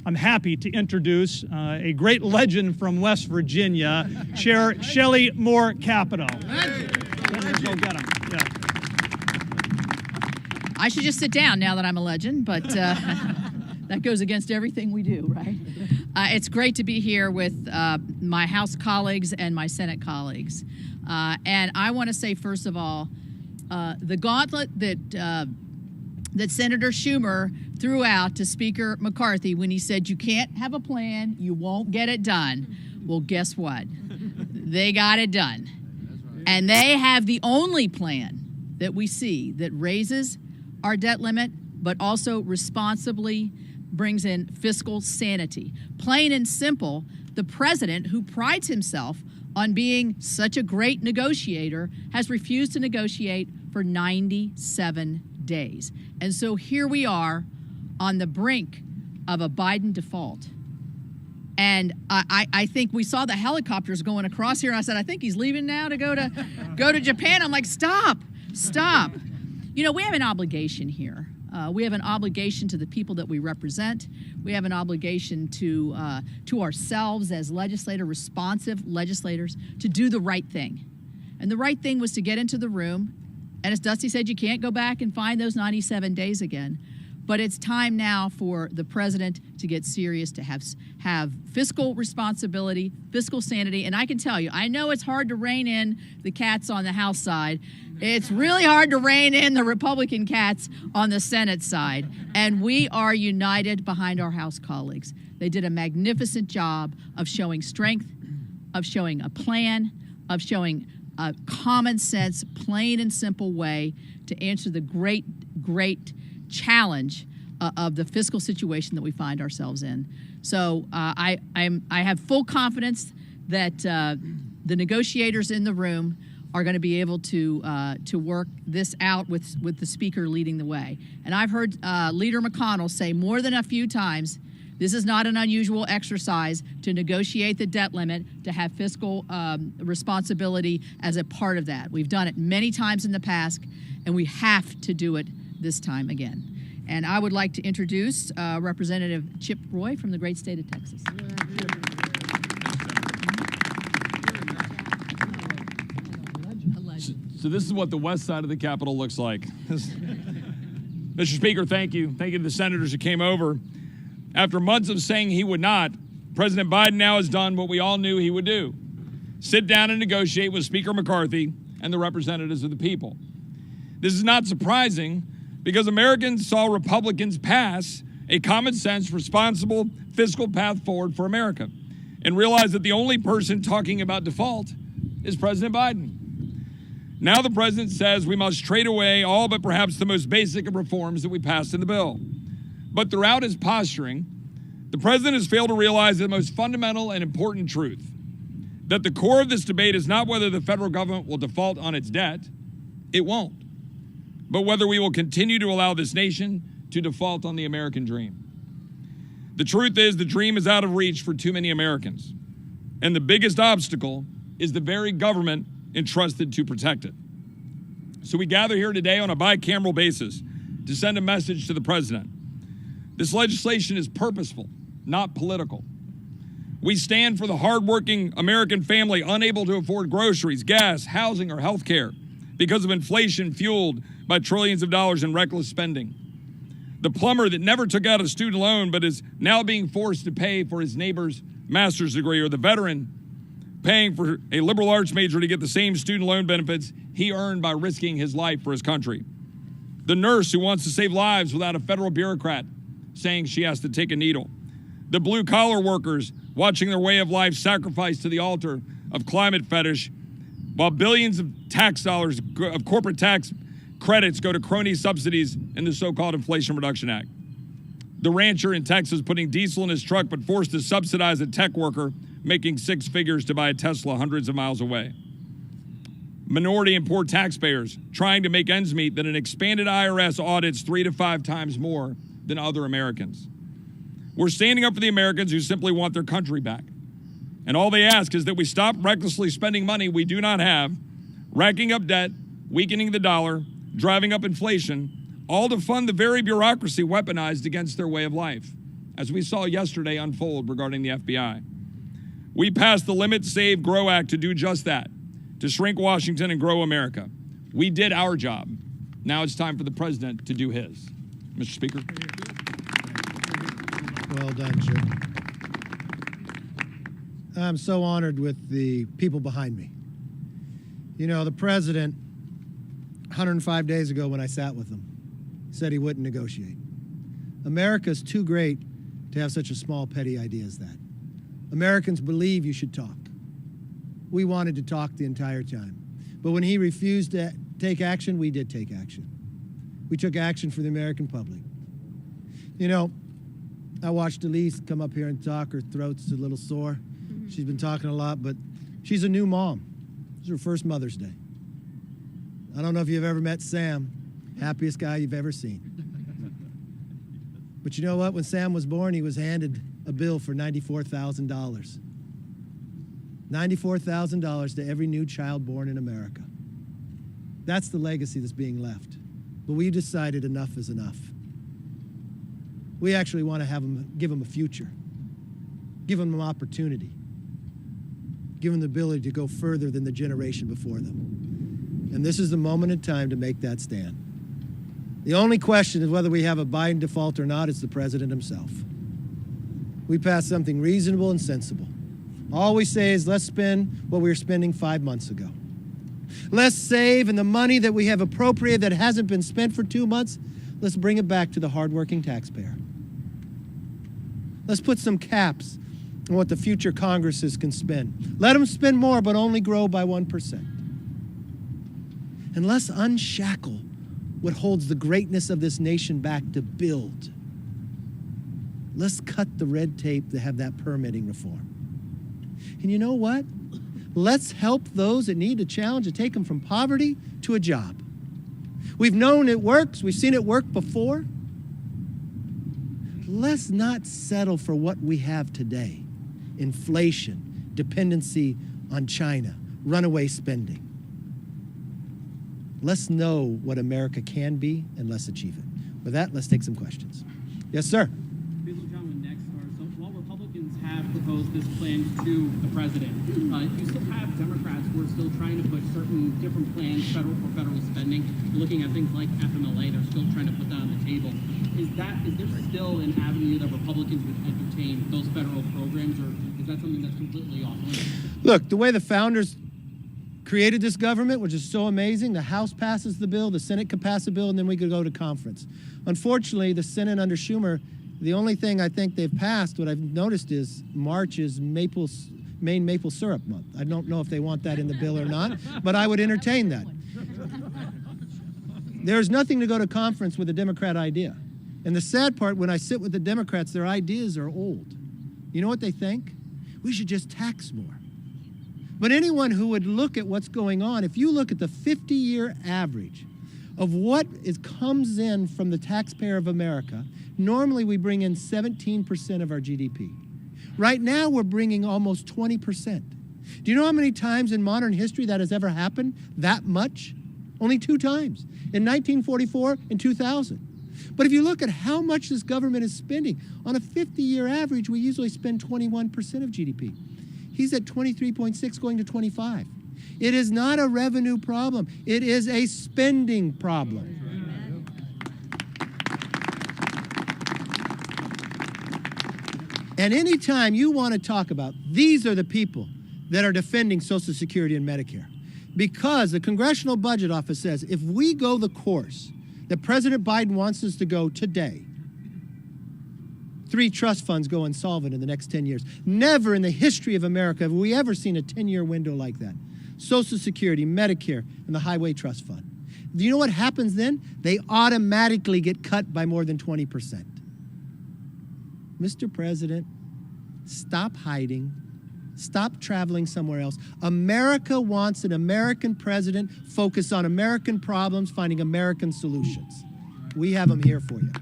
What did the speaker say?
I'm happy to introduce a great legend from West Virginia, Chair Shelley Moore Capito. Senators, go get him. Yeah. I should just sit down now that I'm a legend, but that goes against everything we do, right? It's great to be here with my House colleagues and my Senate colleagues. And I want to say, first of all, the gauntlet that Senator Schumer threw out to Speaker McCarthy when he said, you can't have a plan, you won't get it done. Well, guess what? They got it done. And they have the only plan that we see that raises our debt limit, but also responsibly brings in fiscal sanity. Plain and simple, the president, who prides himself on being such a great negotiator, has refused to negotiate for 97 days. And so here we are on the brink of a Biden default. And I think we saw the helicopters going across here. And I said, I think he's leaving now to go to Japan. I'm like, stop. You know, we have an obligation here. We have an obligation to the people that we represent. We have an obligation to ourselves as responsive legislators, to do the right thing. And the right thing was to get into the room. And as Dusty said, you can't go back and find those 97 days again. But it's time now for the president to get serious, to have fiscal responsibility, fiscal sanity. And I can tell you, I know it's hard to rein in the cats on the House side. It's really hard to rein in the Republican cats on the Senate side. And we are united behind our House colleagues. They did a magnificent job of showing strength, of showing a plan, of showing a common sense, plain and simple way to answer the great challenge of the fiscal situation that we find ourselves in. So I have full confidence that the negotiators in the room are going to be able to work this out with the Speaker leading the way. And I've heard Leader McConnell say more than a few times, this is not an unusual exercise to negotiate the debt limit, to have fiscal responsibility as a part of that. We've done it many times in the past, and we have to do it this time again. And I would like to introduce Representative Chip Roy from the great state of Texas. So this is what the west side of the Capitol looks like. Mr. Speaker, thank you. Thank you to the senators who came over. After months of saying he would not, President Biden now has done what we all knew he would do: sit down and negotiate with Speaker McCarthy and the representatives of the people. This is not surprising, because Americans saw Republicans pass a common sense, responsible fiscal path forward for America and realized that the only person talking about default is President Biden. Now the president says we must trade away all but perhaps the most basic of reforms that we passed in the bill. But throughout his posturing, the president has failed to realize the most fundamental and important truth: that the core of this debate is not whether the federal government will default on its debt. It won't. But whether we will continue to allow this nation to default on the American dream. The truth is, the dream is out of reach for too many Americans. And the biggest obstacle is the very government entrusted to protect it. So we gather here today on a bicameral basis to send a message to the president. This legislation is purposeful, not political. We stand for the hardworking American family unable to afford groceries, gas, housing, or health care because of inflation fueled by trillions of dollars in reckless spending. The plumber that never took out a student loan but is now being forced to pay for his neighbor's master's degree, or the veteran paying for a liberal arts major to get the same student loan benefits he earned by risking his life for his country. The nurse who wants to save lives without a federal bureaucrat saying she has to take a needle. The blue-collar workers watching their way of life sacrificed to the altar of climate fetish, while billions of tax dollars of corporate tax credits go to crony subsidies in the so-called Inflation Reduction Act. The rancher in Texas putting diesel in his truck but forced to subsidize a tech worker making six figures to buy a Tesla hundreds of miles away. Minority and poor taxpayers trying to make ends meet that an expanded IRS audits 3 to 5 times more than other Americans. We're standing up for the Americans who simply want their country back. And all they ask is that we stop recklessly spending money we do not have, racking up debt, weakening the dollar, driving up inflation, all to fund the very bureaucracy weaponized against their way of life. as we saw yesterday unfold regarding the FBI. We passed the Limit, Save, Grow Act to do just that, to shrink Washington and grow America. We did our job. Now it's time for the president to do his. Mr. Speaker. Well done, Chip. I'm so honored with the people behind me. You know, the president, 105 days ago when I sat with him, said he wouldn't negotiate. America's too great to have such a small, petty idea as that. Americans believe you should talk. We wanted to talk the entire time. But when he refused to take action, we did take action. We took action for the American public. You know, I watched Elise come up here and talk. Her throat's a little sore. She's been talking a lot, but she's a new mom. It's her first Mother's Day. I don't know if you've ever met Sam, happiest guy you've ever seen. But you know what? When Sam was born, he was handed a bill for $94,000. $94,000 to every new child born in America. That's the legacy that's being left. But we decided enough is enough. We actually want to give them a future, give them an opportunity, give them the ability to go further than the generation before them. And this is the moment in time to make that stand. The only question is whether we have a Biden default or not. It's the president himself. We passed something reasonable and sensible. All we say is let's spend what we were spending 5 months ago. Let's save, and the money that we have appropriated that hasn't been spent for 2 months, let's bring it back to the hardworking taxpayer. Let's put some caps on what the future Congresses can spend. Let them spend more, but only grow by 1%. And let's unshackle what holds the greatness of this nation back to build. Let's cut the red tape to have that permitting reform. And you know what? Let's help those that need a challenge to take them from poverty to a job. We've known it works. We've seen it work before. Let's not settle for what we have today. Inflation, dependency on China, runaway spending. Let's know what America can be and let's achieve it. With that, let's take some questions. Yes, sir. So while Republicans have proposed this plan to the president, you still have Democrats who are still trying to put certain different plans for federal spending. You're looking at things like FMLA, they're still trying to put that on the table. Is there still an avenue that Republicans would entertain those federal programs, or is that something that's completely off limits? Look, the way the founders created this government, which is so amazing, the House passes the bill, the Senate could pass a bill, and then we could go to conference. Unfortunately, the Senate under Schumer, the only thing I think they've passed, what I've noticed is March is Maine maple syrup month. I don't know if they want that in the bill or not, but I would entertain that. There's nothing to go to conference with a Democrat idea. And the sad part, when I sit with the Democrats, their ideas are old. You know what they think? We should just tax more. But anyone who would look at what's going on, if you look at the 50-year average of what comes in from the taxpayer of America, normally we bring in 17% of our GDP. Right now, we're bringing almost 20%. Do you know how many times in modern history that has ever happened? That much? Only 2 times, in 1944 and 2000. But if you look at how much this government is spending, on a 50-year average, we usually spend 21% of GDP. He's at 23.6 going to 25. It is not a revenue problem. It is a spending problem. And anytime you want to talk about, these are the people that are defending Social Security and Medicare. Because the Congressional Budget Office says if we go the course that President Biden wants us to go today, 3 trust funds go insolvent in the next 10 years. Never in the history of America have we ever seen a 10-year window like that. Social Security, Medicare, and the Highway Trust Fund. Do you know what happens then? They automatically get cut by more than 20%. Mr. President, stop hiding. Stop traveling somewhere else. America wants an American president focused on American problems, finding American solutions. We have them here for you.